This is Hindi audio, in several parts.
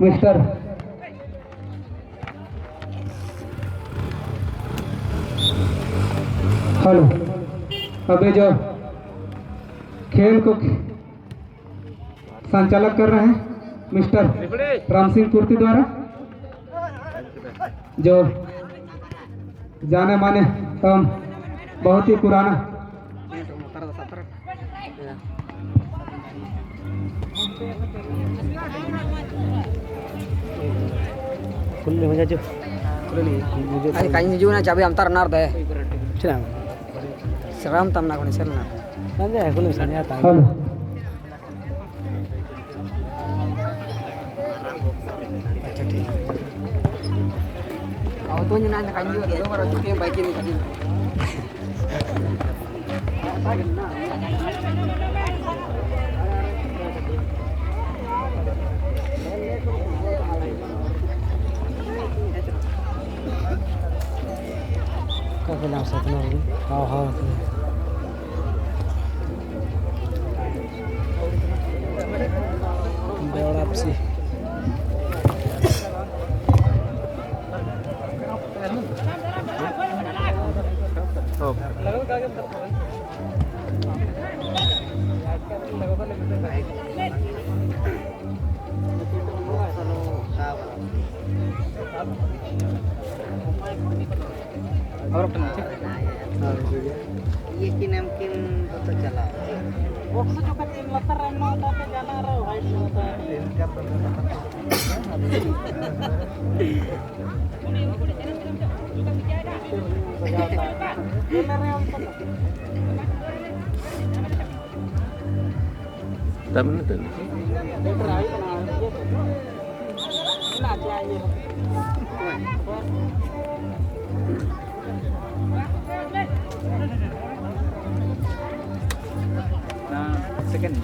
Mister hello. अभी जो खेल को संचालक कर रहे हैं मिस्टर राम सिंह पूर्ति द्वारा, जो जाने माने एवं बहुत ही पुराना खुले हो जाओ అది కైంది జీవన చాబి అంతా అన్నారు దే శ్రమ తమ నాకు నిసరన అందే खुले सने आता हेलो। अच्छा ठीक अब तो ना कहीं जो बार के बाइक में कहीं का नाम सतना हां हां बेवड़ा आपसी और अपना ये की नमकीन तो चला बॉक्स जो का तीन लतर रहना होता पे जाना रहा वाइट होता तब नहीं तो सेकंड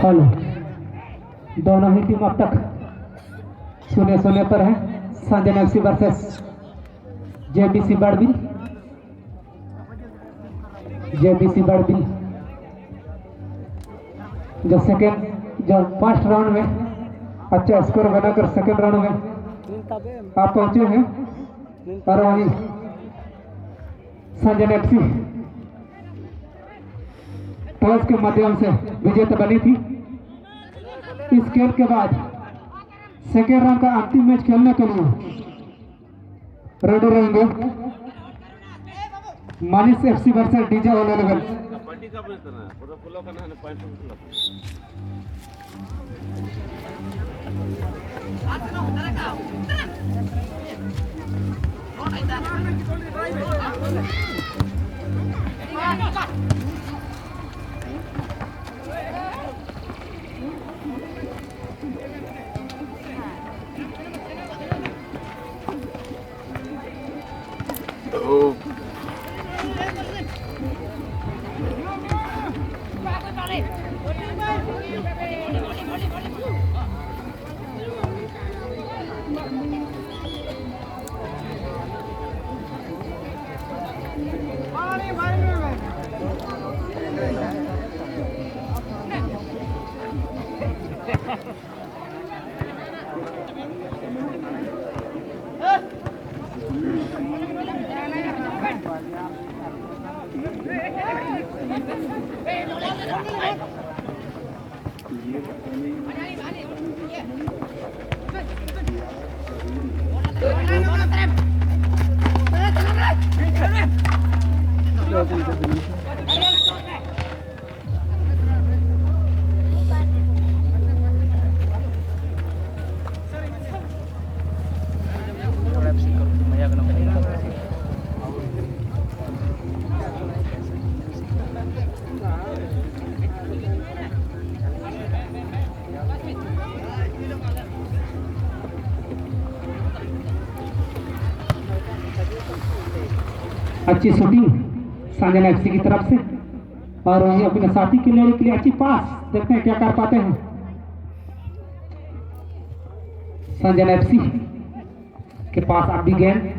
हेलो। दोनों ही टीम अब तक 0-0 पर है। Sanjay FC versus JBC Barbil. JBC Barbil जो फर्स्ट राउंड में अच्छा स्कोर बनाकर सेकंड राउंड में आप पहुंचे हैं, और वहीं संजय एफसी टॉस के माध्यम से विजेता बनी थी। इस खेल के बाद सेकेंड राउंड का अंतिम मैच खेलने के लिए रेडी रहेंगे मानिस एफसी वर्सेस डीजे अवेलेबल। अच्छी शूटिंग संजना एफसी की तरफ से और वही अपने साथी के लिए अच्छी पास। देखते हैं क्या कर पाते हैं संजना एफसी के पास। आप भी गेंद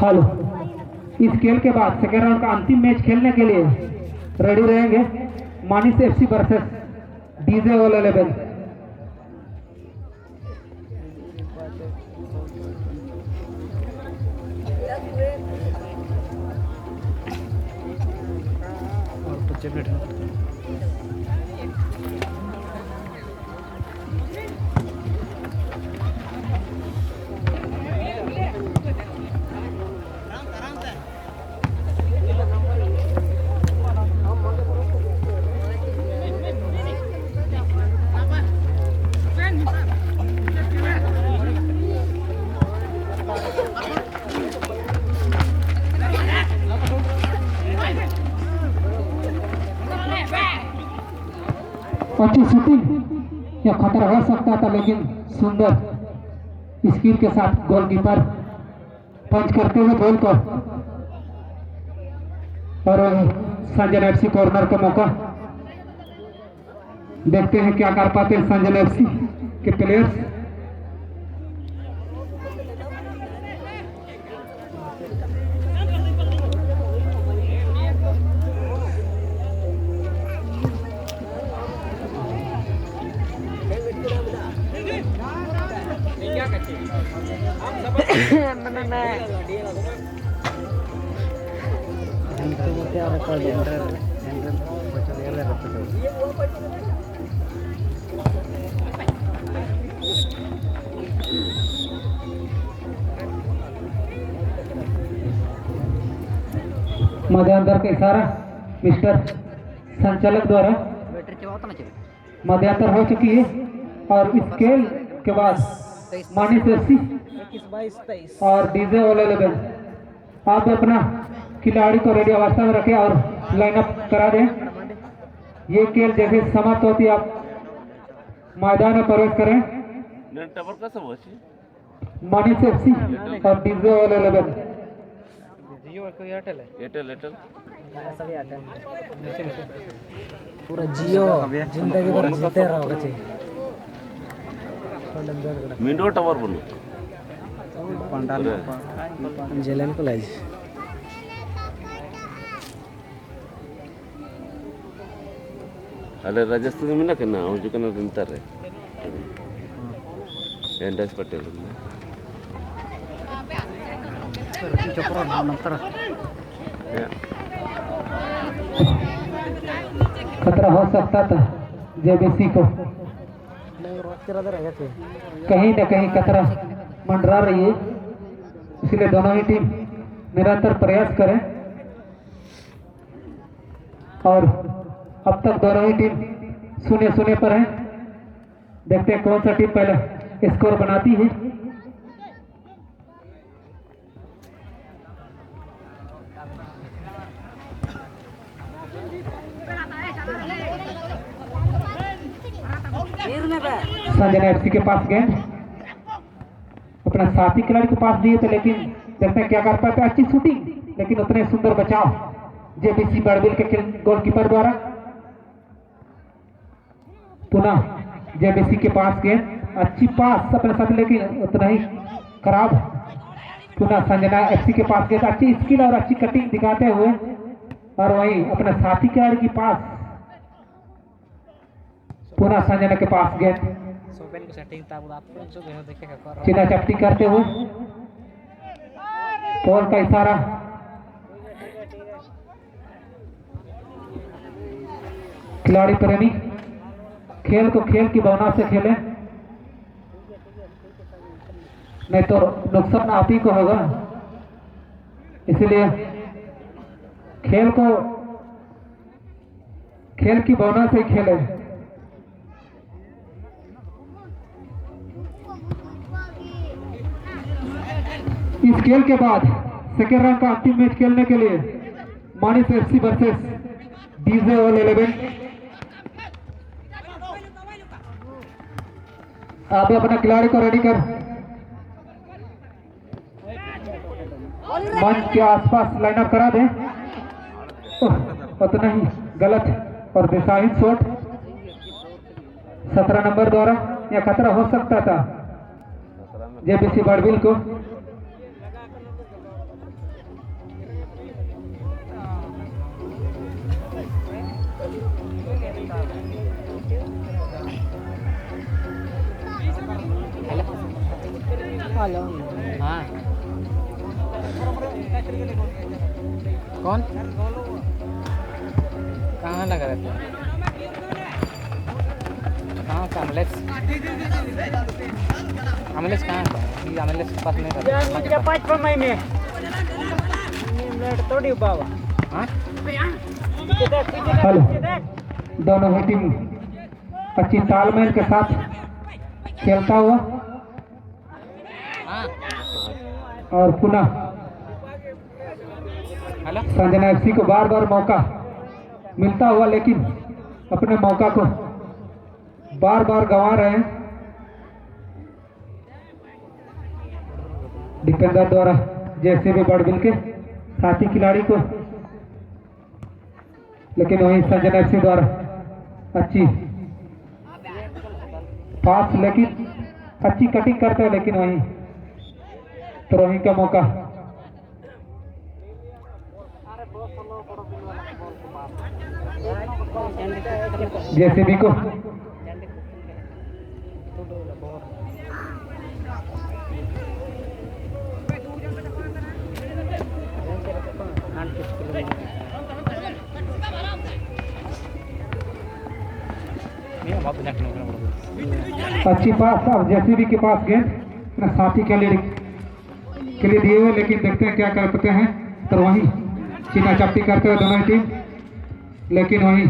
हेलो। इस खेल के बाद सेकेंड राउंड का अंतिम मैच खेलने के लिए रेडी रहेंगे मानिस एफसी वर्सेस डीजे ऑल 11। अच्छी शूटिंग या खतरा हो सकता था, लेकिन सुंदर स्किल के साथ गोलकीपर पंच करते हुए बॉल को। और संजना एफसी कॉर्नर का मौका। देखते हैं क्या कर पाते हैं संजना एफसी के प्लेयर्स। मध्यांतर का इशारा मिस्टर संचालक द्वारा मध्यांतर हो चुकी है। और इस खेल के बाद मानिस एफसी 21-22-23 और डीजे ऑल 11 आप अपना खिलाड़ी को रेडी अवस्था में रखें और लाइनअप करा दें। ये खेल जैसे समाप्त होती आप मैदान में प्रवेश करें। टवर कसं बशी मानिस एफसी और डीजे ऑल 11। जियो को एयरटेल है, एयरटेल एयरटेल सभी आते हैं पूरा जियो जिंदगी भर जीते रहो बच्चे। मिंडो टवर बनू पंडाल जेलन को लाइज ಅಲ್ಲೇ ರಾಜಸ್ಥಾನ ಮಿನ್ನಕನ್ನ ಅವಜುಕನ ತಿಂತಾರೆ ಎಂಡಸ್ ಪಟೇಲ್ खतरा हो सकता था जेबीसी को। कहीं न कहीं खतरा मंडरा रही है, इसलिए दोनों ही टीम निरंतर प्रयास करें। और अब तक दोनों ही टीम शून्य पर है। देखते हैं कौन सा टीम पहले स्कोर बनाती है। संजना एफसी के पास गेंद अपना साथी खिलाड़ी के पास दिए थे, लेकिन देखते हैं क्या कर पाते। अच्छी शूटिंग, लेकिन उतने सुंदर बचाव जेबीसी बड़बिल के गोलकीपर द्वारा। पुनः जेबीसी के पास गेंद, अच्छी पास अपने साथ, लेकिन उतना ही खराब। पुनः संजना एफसी के पास गेंद, अच्छी स्किल और अच्छी कटिंग दिखाते हुए। और वहीं अपने साथी खिलाड़ी के पास पुनः संजना के पास गेंद, सोपेन को सेटिंग ता आप जो देखेगा कर चिना चपटी करते हुए बॉल का इशारा। खिलाड़ी प्रेमी खेल को खेल की भावना से खेलें। नहीं तो नुकसान आप ही को होगा। इसलिए खेल की भावना से खेले। इस खेल के बाद सेकेंड राउंड का अंतिम मैच खेलने के लिए मानिस एफसी वर्सेस डीजे ऑल 11। आप अपना खिलाड़ी को रेडी कर मंच के आसपास लाइनअप करा दें। उतना ही गलत और दिशाहीन शॉट 17 नंबर द्वारा या खतरा हो सकता था जेबीसी बड़बिल को। हेलो हाँ कौन कहाँ लगा रहता है? कहाँ का एमएलएस कहाँ का? ये एमएलएस के पास नहीं रहता। 5 महीने थोड़ी बाबा। हाँ हेलो, दोनों ही टीम अच्छी तालमेल के साथ खेलता हुआ और पुनः हेलो संजना एफसी को बार बार मौका मिलता हुआ, लेकिन अपने मौका को बार बार गंवा रहे हैं। डिफेंडर द्वारा जैसे भी बड़बिल के साथी खिलाड़ी को, लेकिन वहीं संजना एफसी द्वारा अच्छी पास, लेकिन अच्छी कटिंग करते हैं, लेकिन वहीं थ्रोइंग का मौका जेसीबी को। अच्छी पास अब जेसीबी के पास गेंद अपना साथी के लिए दिए हुए, लेकिन देखते हैं क्या करते हैं। तो वहीं चीना चपटी करते हुए दोनों टीम, लेकिन वहीं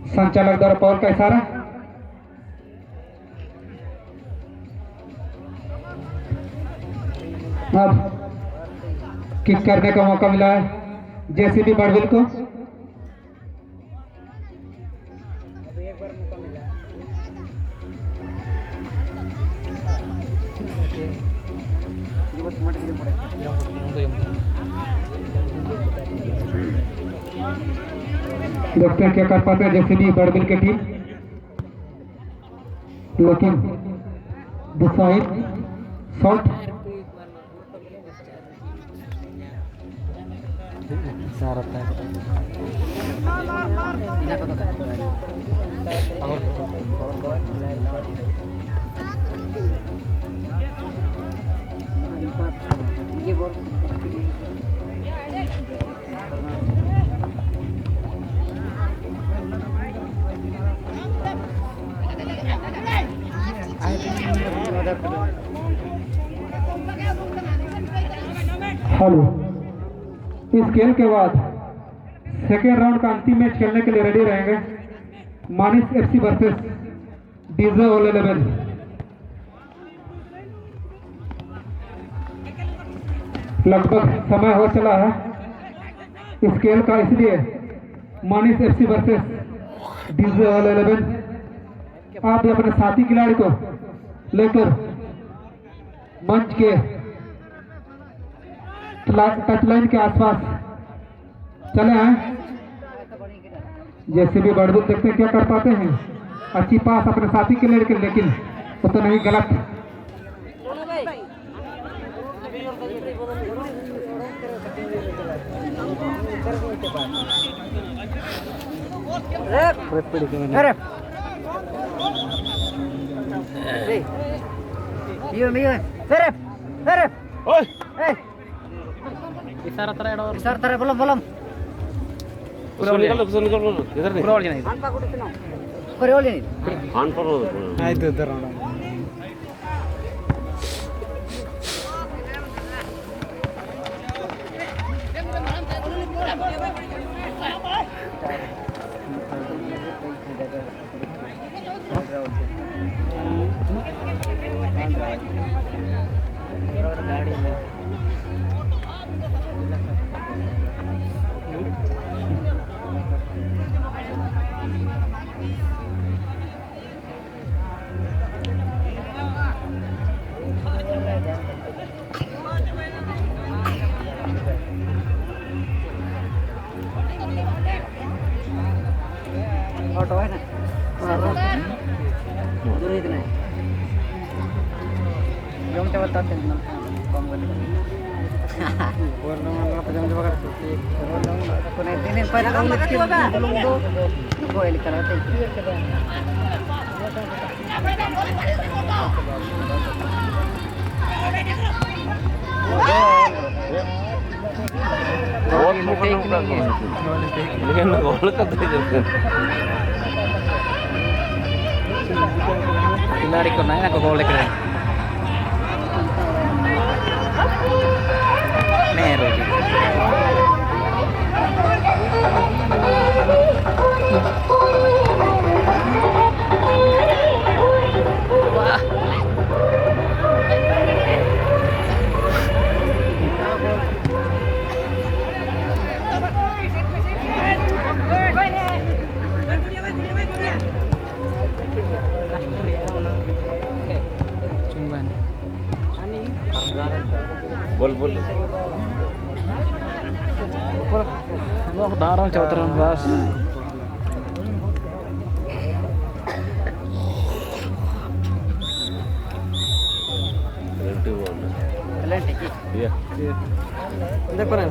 संचालक द्वारा पॉल का इशारा। अब किक करने का मौका मिला है जेसीबी बड़बिल को। देखते हैं क्या कर पाते हैं जेसीबी बड़बिल की टीम, लेकिन डिसाइड शॉट हेलो, इस खेल के बाद सेकेंड राउंड का अंतिम मैच खेलने के लिए रेडी रहेंगे मानिस एफसी वर्सेस डीजे ऑल 11। लगभग समय हो चला है इस खेल का, इसलिए मानिस एफसी वर्सेस डीजे ऑल 11 आप भी अपने साथी खिलाड़ी को लेकर मंच के टच लाइन के आसपास चले आए। जैसे भी बड़बिल देखते हैं क्या कर पाते हैं। अच्छी पास अपने साथी के लिए, लेकिन वो तो नहीं, गलत। इशारा तरह बोलम उसको निकल बोलो इधर नहीं पर ऑन पर ಆಯ್ತು गाड़ी में ऑटो है ना दूर इतना है जम के बताते हैं कम कर और नंबर पे जम जमा करते को नहीं दिन पहले हम लिखते बोलूं दो कोई कराते लेकिन गोल कर दे खिलाड़ी को नहीं ना गोल लेकर नहीं रोजी बोल बोल Wah, darah jauh bas. Iya. Udah kurang.